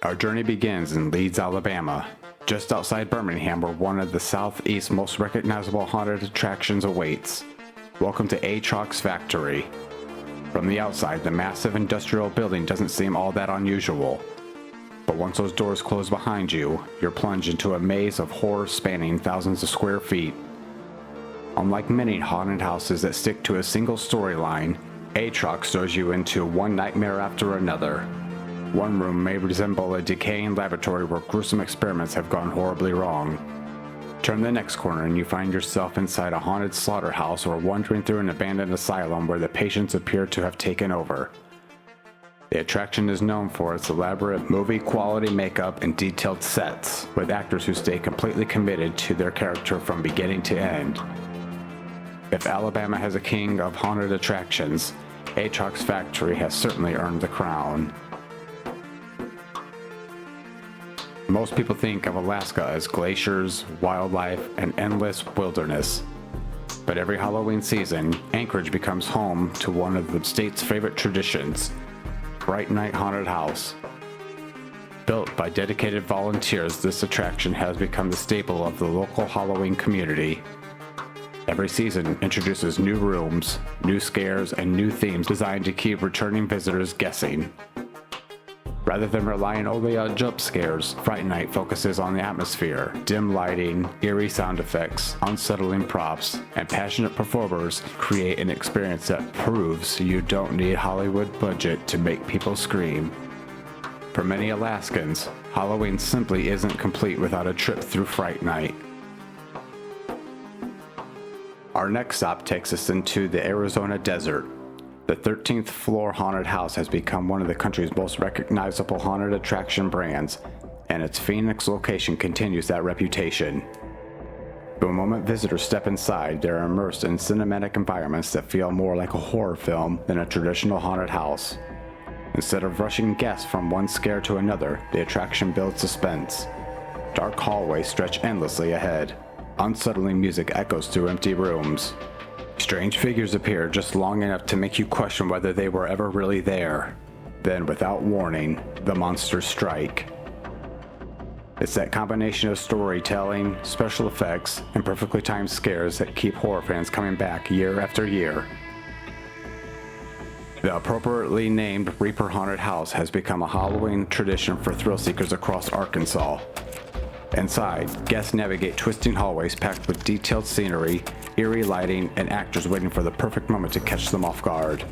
Our journey begins in Leeds, Alabama, just outside Birmingham, where one of the Southeast's most recognizable haunted attractions awaits. Welcome to Atrox Factory. From the outside, the massive industrial building doesn't seem all that unusual. But once those doors close behind you, you're plunged into a maze of horror spanning thousands of square feet. Unlike many haunted houses that stick to a single storyline, Atrox throws you into one nightmare after another. One room may resemble a decaying laboratory where gruesome experiments have gone horribly wrong. Turn the next corner and you find yourself inside a haunted slaughterhouse or wandering through an abandoned asylum where the patients appear to have taken over. The attraction is known for its elaborate movie-quality makeup and detailed sets, with actors who stay completely committed to their character from beginning to end. If Alabama has a king of haunted attractions, Atrox Factory has certainly earned the crown. Most people think of Alaska as glaciers, wildlife, and endless wilderness. But every Halloween season, Anchorage becomes home to one of the state's favorite traditions, Fright Night Haunted House. Built by dedicated volunteers, this attraction has become the staple of the local Halloween community. Every season introduces new rooms, new scares, and new themes designed to keep returning visitors guessing. Rather than relying only on jump scares, Fright Night focuses on the atmosphere, dim lighting, eerie sound effects, unsettling props, and passionate performers create an experience that proves you don't need Hollywood budget to make people scream. For many Alaskans, Halloween simply isn't complete without a trip through Fright Night. Our next stop takes us into the Arizona desert. The 13th floor haunted house has become one of the country's most recognizable haunted attraction brands, and its Phoenix location continues that reputation. The moment visitors step inside, they're immersed in cinematic environments that feel more like a horror film than a traditional haunted house. Instead of rushing guests from one scare to another, the attraction builds suspense. Dark hallways stretch endlessly ahead. Unsettling music echoes through empty rooms. Strange figures appear just long enough to make you question whether they were ever really there. Then, without warning, the monsters strike. It's that combination of storytelling, special effects, and perfectly timed scares that keep horror fans coming back year after year. The appropriately named Reaper Haunted House has become a Halloween tradition for thrill seekers across Arkansas. Inside, guests navigate twisting hallways packed with detailed scenery, eerie lighting, and actors waiting for the perfect moment to catch them off guard.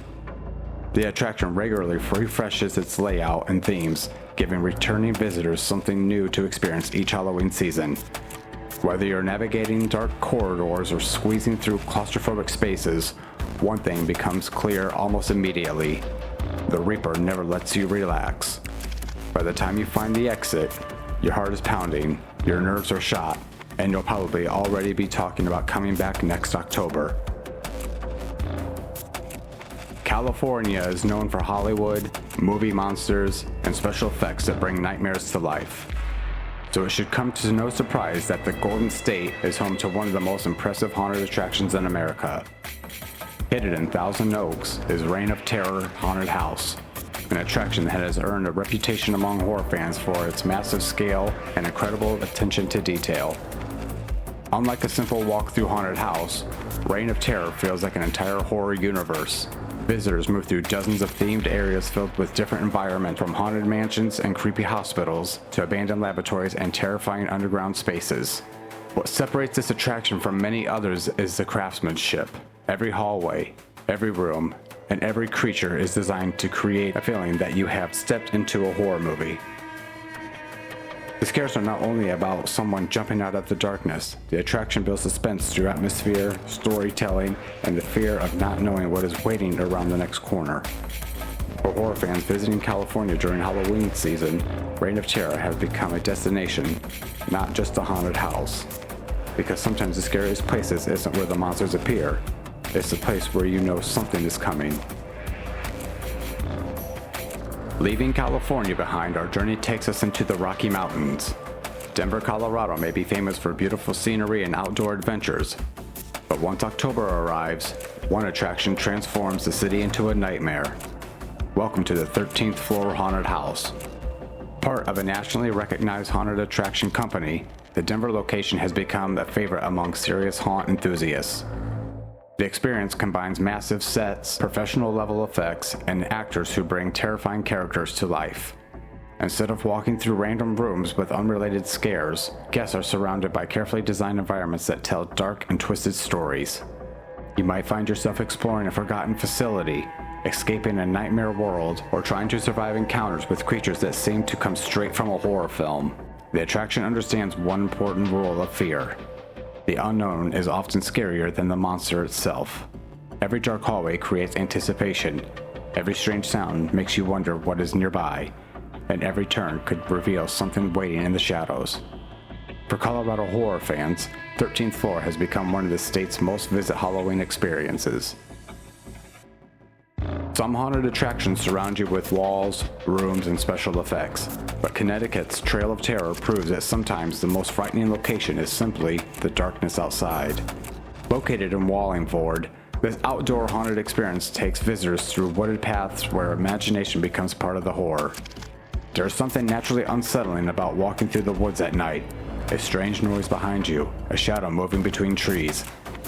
The attraction regularly refreshes its layout and themes, giving returning visitors something new to experience each Halloween season. Whether you're navigating dark corridors or squeezing through claustrophobic spaces, one thing becomes clear almost immediately: the Reaper never lets you relax. By the time you find the exit, your heart is pounding, your nerves are shot, and you'll probably already be talking about coming back next October. California is known for Hollywood, movie monsters, and special effects that bring nightmares to life. So it should come to no surprise that the Golden State is home to one of the most impressive haunted attractions in America. Hidden in Thousand Oaks is Reign of Terror Haunted House, an attraction that has earned a reputation among horror fans for its massive scale and incredible attention to detail. Unlike a simple walk through haunted house, Reign of Terror feels like an entire horror universe. Visitors move through dozens of themed areas filled with different environments, from haunted mansions and creepy hospitals to abandoned laboratories and terrifying underground spaces. What separates this attraction from many others is the craftsmanship. Every hallway, every room, and every creature is designed to create a feeling that you have stepped into a horror movie. The scares are not only about someone jumping out of the darkness. The attraction builds suspense through atmosphere, storytelling, and the fear of not knowing what is waiting around the next corner. For horror fans visiting California during Halloween season, Reign of Terror has become a destination, not just a haunted house. Because sometimes the scariest places isn't where the monsters appear, it's the place where you know something is coming. Leaving California behind, our journey takes us into the Rocky Mountains. Denver, Colorado may be famous for beautiful scenery and outdoor adventures, but once October arrives, one attraction transforms the city into a nightmare. Welcome to the 13th floor haunted house. Part of a nationally recognized haunted attraction company, the Denver location has become a favorite among serious haunt enthusiasts. The experience combines massive sets, professional level effects, and actors who bring terrifying characters to life. Instead of walking through random rooms with unrelated scares, guests are surrounded by carefully designed environments that tell dark and twisted stories. You might find yourself exploring a forgotten facility, escaping a nightmare world, or trying to survive encounters with creatures that seem to come straight from a horror film. The attraction understands one important rule of fear. The unknown is often scarier than the monster itself. Every dark hallway creates anticipation. Every strange sound makes you wonder what is nearby, and every turn could reveal something waiting in the shadows. For Colorado horror fans, 13th Floor has become one of the state's most visited Halloween experiences. Some haunted attractions surround you with walls, rooms, and special effects, but Connecticut's Trail of Terror proves that sometimes the most frightening location is simply the darkness outside. Located in Wallingford, this outdoor haunted experience takes visitors through wooded paths where imagination becomes part of the horror. There is something naturally unsettling about walking through the woods at night. A strange noise behind you, a shadow moving between trees,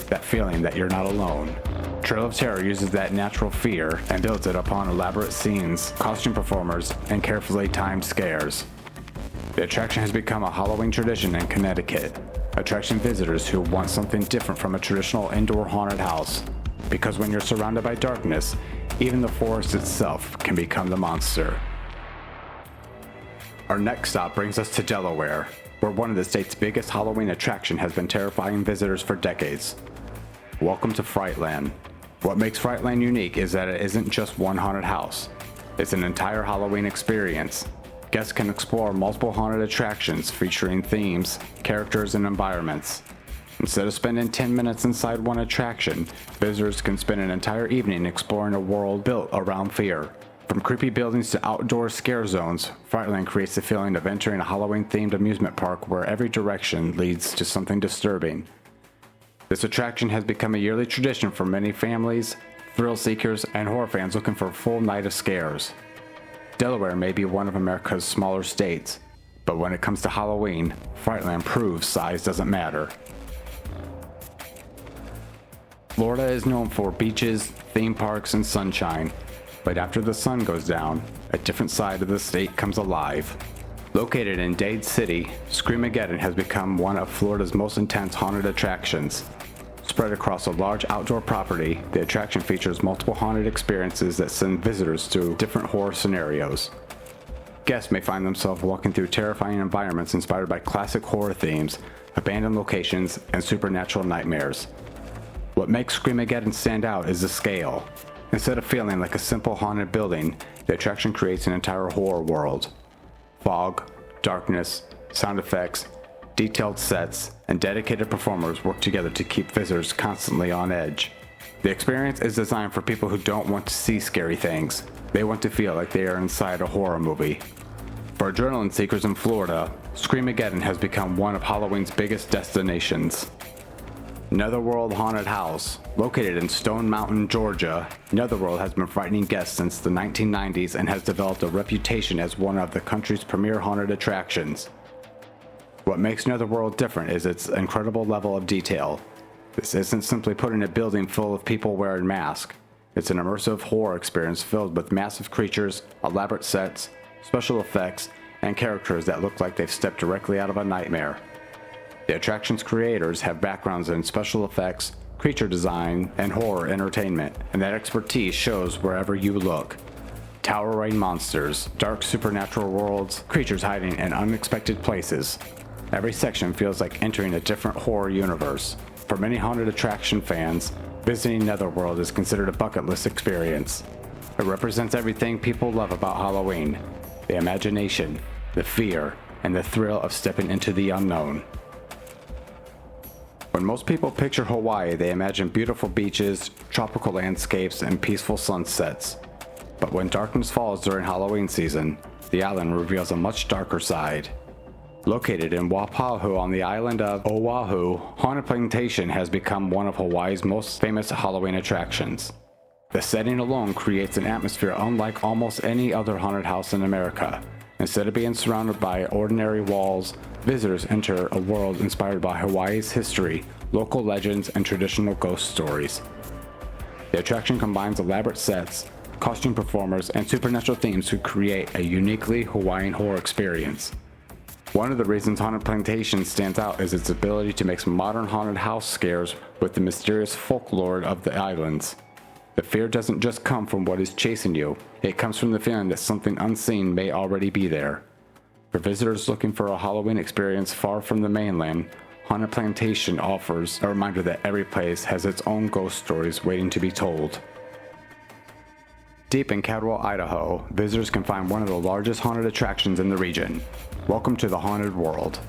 that feeling that you're not alone. Trail of Terror uses that natural fear and builds it upon elaborate scenes, costume performers, and carefully timed scares. The attraction has become a Halloween tradition in Connecticut, attracting visitors who want something different from a traditional indoor haunted house. Because when you're surrounded by darkness, even the forest itself can become the monster. Our next stop brings us to Delaware, where one of the state's biggest Halloween attraction has been terrifying visitors for decades. Welcome to Frightland. What makes Frightland unique is that it isn't just one haunted house. It's an entire Halloween experience. Guests can explore multiple haunted attractions featuring themes, characters, and environments. Instead of spending 10 minutes inside one attraction, visitors can spend an entire evening exploring a world built around fear. From creepy buildings to outdoor scare zones, Frightland creates the feeling of entering a Halloween-themed amusement park where every direction leads to something disturbing. This attraction has become a yearly tradition for many families, thrill seekers, and horror fans looking for a full night of scares. Delaware may be one of America's smaller states, but when it comes to Halloween, Frightland proves size doesn't matter. Florida is known for beaches, theme parks, and sunshine. But after the sun goes down, a different side of the state comes alive. Located in Dade City, Screamageddon has become one of Florida's most intense haunted attractions. Spread across a large outdoor property, the attraction features multiple haunted experiences that send visitors through different horror scenarios. Guests may find themselves walking through terrifying environments inspired by classic horror themes, abandoned locations, and supernatural nightmares. What makes Screamageddon stand out is the scale. Instead of feeling like a simple haunted building, the attraction creates an entire horror world. Fog, darkness, sound effects, detailed sets, and dedicated performers work together to keep visitors constantly on edge. The experience is designed for people who don't want to see scary things. They want to feel like they are inside a horror movie. For adrenaline seekers in Florida, Screamageddon has become one of Halloween's biggest destinations. Netherworld Haunted House. Located in Stone Mountain, Georgia, Netherworld has been frightening guests since the 1990s and has developed a reputation as one of the country's premier haunted attractions. What makes Netherworld different is its incredible level of detail. This isn't simply putting a building full of people wearing masks. It's an immersive horror experience filled with massive creatures, elaborate sets, special effects, and characters that look like they've stepped directly out of a nightmare. The attraction's creators have backgrounds in special effects, creature design, and horror entertainment, and that expertise shows wherever you look. Towering monsters, dark supernatural worlds, creatures hiding in unexpected places. Every section feels like entering a different horror universe. For many haunted attraction fans, visiting Netherworld is considered a bucket list experience. It represents everything people love about Halloween: the imagination, the fear, and the thrill of stepping into the unknown. When most people picture Hawaii, they imagine beautiful beaches, tropical landscapes, and peaceful sunsets. But when darkness falls during Halloween season, the island reveals a much darker side. Located in Waipahu on the island of Oahu, Haunted Plantation has become one of Hawaii's most famous Halloween attractions. The setting alone creates an atmosphere unlike almost any other haunted house in America. Instead of being surrounded by ordinary walls, visitors enter a world inspired by Hawaii's history, local legends, and traditional ghost stories. The attraction combines elaborate sets, costume performers, and supernatural themes to create a uniquely Hawaiian horror experience. One of the reasons Haunted Plantation stands out is its ability to mix modern haunted house scares with the mysterious folklore of the islands. The fear doesn't just come from what is chasing you, it comes from the feeling that something unseen may already be there. For visitors looking for a Halloween experience far from the mainland, Haunted Plantation offers a reminder that every place has its own ghost stories waiting to be told. Deep in Cadwell, Idaho, visitors can find one of the largest haunted attractions in the region. Welcome to the Haunted World.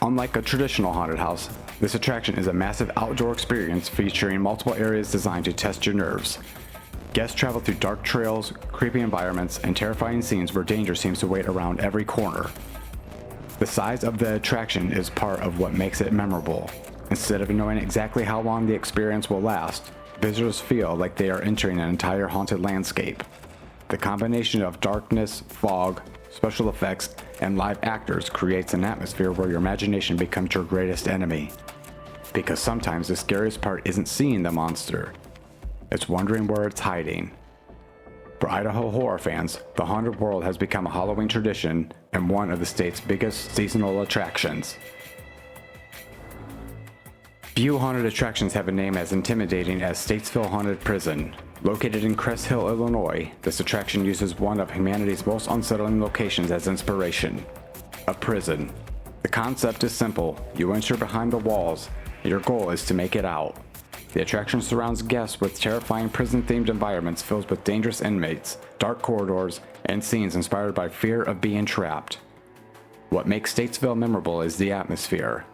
Unlike a traditional haunted house, this attraction is a massive outdoor experience featuring multiple areas designed to test your nerves. Guests travel through dark trails, creepy environments, and terrifying scenes where danger seems to wait around every corner. The size of the attraction is part of what makes it memorable. Instead of knowing exactly how long the experience will last, visitors feel like they are entering an entire haunted landscape. The combination of darkness, fog, special effects, and live actors creates an atmosphere where your imagination becomes your greatest enemy. Because sometimes the scariest part isn't seeing the monster, it's wondering where it's hiding. For Idaho horror fans, the Haunted World has become a Halloween tradition and one of the state's biggest seasonal attractions. Few haunted attractions have a name as intimidating as Statesville Haunted Prison. Located in Crest Hill, Illinois, this attraction uses one of humanity's most unsettling locations as inspiration: a prison. The concept is simple. You enter behind the walls, and your goal is to make it out. The attraction surrounds guests with terrifying prison-themed environments filled with dangerous inmates, dark corridors, and scenes inspired by fear of being trapped. What makes Statesville memorable is the atmosphere.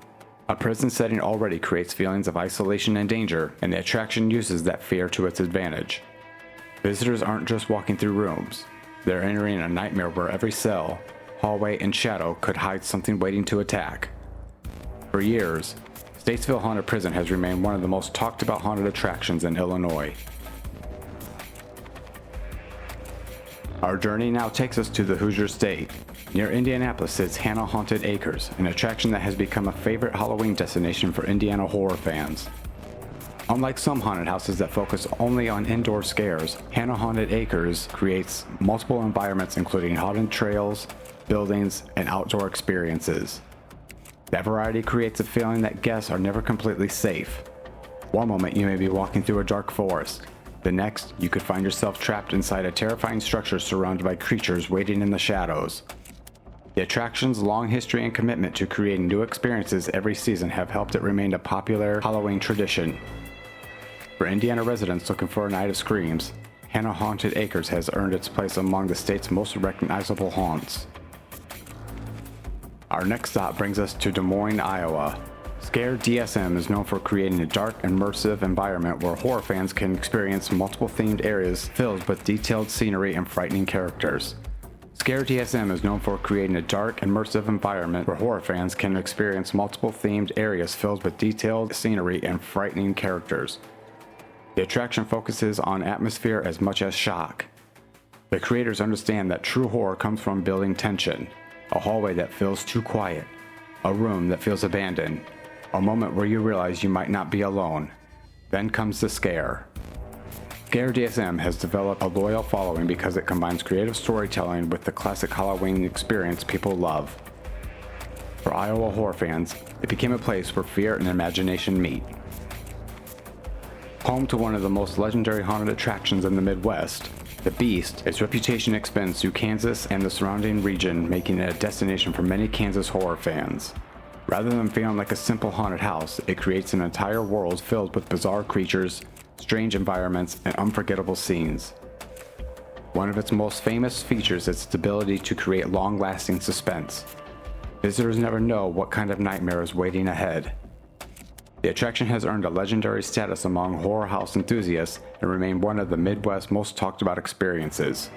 A prison setting already creates feelings of isolation and danger, and the attraction uses that fear to its advantage. Visitors aren't just walking through rooms. They're entering a nightmare where every cell, hallway, and shadow could hide something waiting to attack. For years, Statesville Haunted Prison has remained one of the most talked about haunted attractions in Illinois. Our journey now takes us to the Hoosier State. Near Indianapolis sits Hannah Haunted Acres, an attraction that has become a favorite Halloween destination for Indiana horror fans. Unlike some haunted houses that focus only on indoor scares, Hannah Haunted Acres creates multiple environments including haunted trails, buildings, and outdoor experiences. That variety creates a feeling that guests are never completely safe. One moment you may be walking through a dark forest. The next, you could find yourself trapped inside a terrifying structure surrounded by creatures waiting in the shadows. The attraction's long history and commitment to creating new experiences every season have helped it remain a popular Halloween tradition. For Indiana residents looking for a night of screams, Hannah Haunted Acres has earned its place among the state's most recognizable haunts. Our next stop brings us to Des Moines, Iowa. Scare DSM is known for creating a dark, immersive environment where horror fans can experience multiple themed areas filled with detailed scenery and frightening characters. Scare DSM is known for creating a dark, immersive environment where horror fans can experience multiple themed areas filled with detailed scenery and frightening characters. The attraction focuses on atmosphere as much as shock. The creators understand that true horror comes from building tension, a hallway that feels too quiet, a room that feels abandoned, a moment where you realize you might not be alone. Then comes the scare. Scare DSM has developed a loyal following because it combines creative storytelling with the classic Halloween experience people love. For Iowa horror fans, it became a place where fear and imagination meet. Home to one of the most legendary haunted attractions in the Midwest, The Beast, its reputation extends through Kansas and the surrounding region, making it a destination for many Kansas horror fans. Rather than feeling like a simple haunted house, it creates an entire world filled with bizarre creatures, strange environments, and unforgettable scenes. One of its most famous features is its ability to create long-lasting suspense. Visitors never know what kind of nightmare is waiting ahead. The attraction has earned a legendary status among horror house enthusiasts and remained one of the Midwest's most talked about experiences.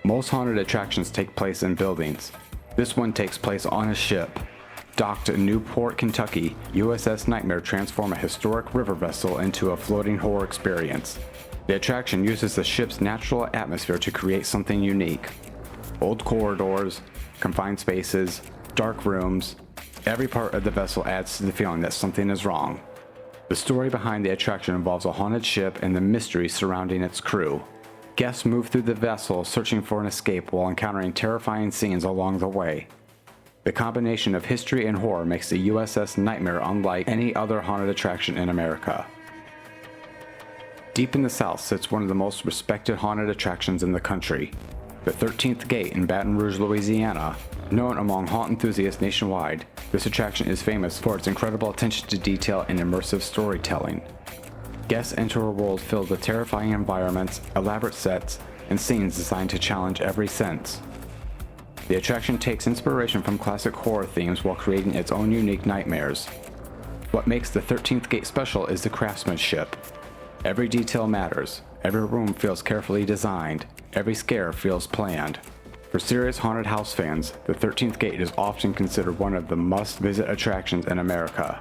Most haunted attractions take place in buildings. This one takes place on a ship. docked in Newport, Kentucky, USS Nightmare transforms a historic river vessel into a floating horror experience. The attraction uses the ship's natural atmosphere to create something unique. Old corridors, confined spaces, dark rooms, every part of the vessel adds to the feeling that something is wrong. The story behind the attraction involves a haunted ship and the mystery surrounding its crew. Guests move through the vessel searching for an escape while encountering terrifying scenes along the way. The combination of history and horror makes the USS Nightmare unlike any other haunted attraction in America. Deep in the South sits one of the most respected haunted attractions in the country. The 13th Gate in Baton Rouge, Louisiana. Known among haunt enthusiasts nationwide, this attraction is famous for its incredible attention to detail and immersive storytelling. Guests enter a world filled with terrifying environments, elaborate sets, and scenes designed to challenge every sense. The attraction takes inspiration from classic horror themes while creating its own unique nightmares. What makes the 13th Gate special is the craftsmanship. Every detail matters, every room feels carefully designed, every scare feels planned. For serious haunted house fans, the 13th Gate is often considered one of the must-visit attractions in America.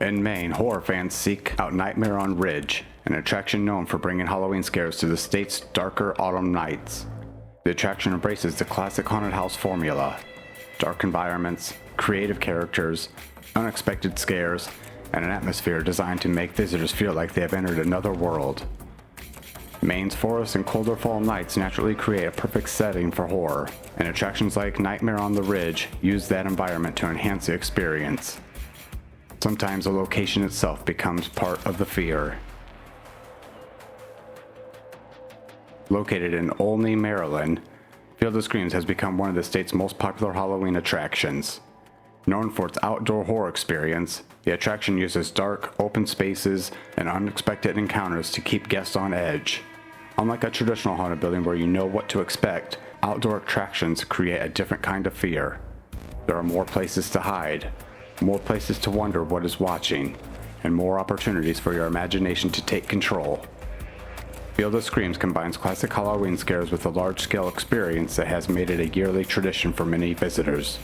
In Maine, horror fans seek out Nightmare on Ridge, an attraction known for bringing Halloween scares to the state's darker autumn nights. The attraction embraces the classic haunted house formula: dark environments, creative characters, unexpected scares, and an atmosphere designed to make visitors feel like they have entered another world. Maine's forests and colder fall nights naturally create a perfect setting for horror, and attractions like Nightmare on the Ridge use that environment to enhance the experience. Sometimes the location itself becomes part of the fear. Located in Olney, Maryland, Field of Screams has become one of the state's most popular Halloween attractions. Known for its outdoor horror experience, the attraction uses dark, open spaces and unexpected encounters to keep guests on edge. Unlike a traditional haunted building where you know what to expect, outdoor attractions create a different kind of fear. There are more places to hide, more places to wonder what is watching, and more opportunities for your imagination to take control. Field of Screams combines classic Halloween scares with a large-scale experience that has made it a yearly tradition for many visitors.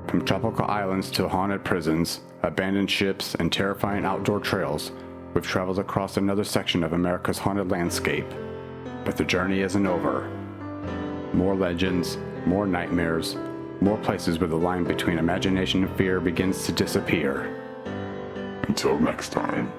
From tropical islands to haunted prisons, abandoned ships, and terrifying outdoor trails, we've traveled across another section of America's haunted landscape. But the journey isn't over. More legends, more nightmares, more places where the line between imagination and fear begins to disappear. Until next time.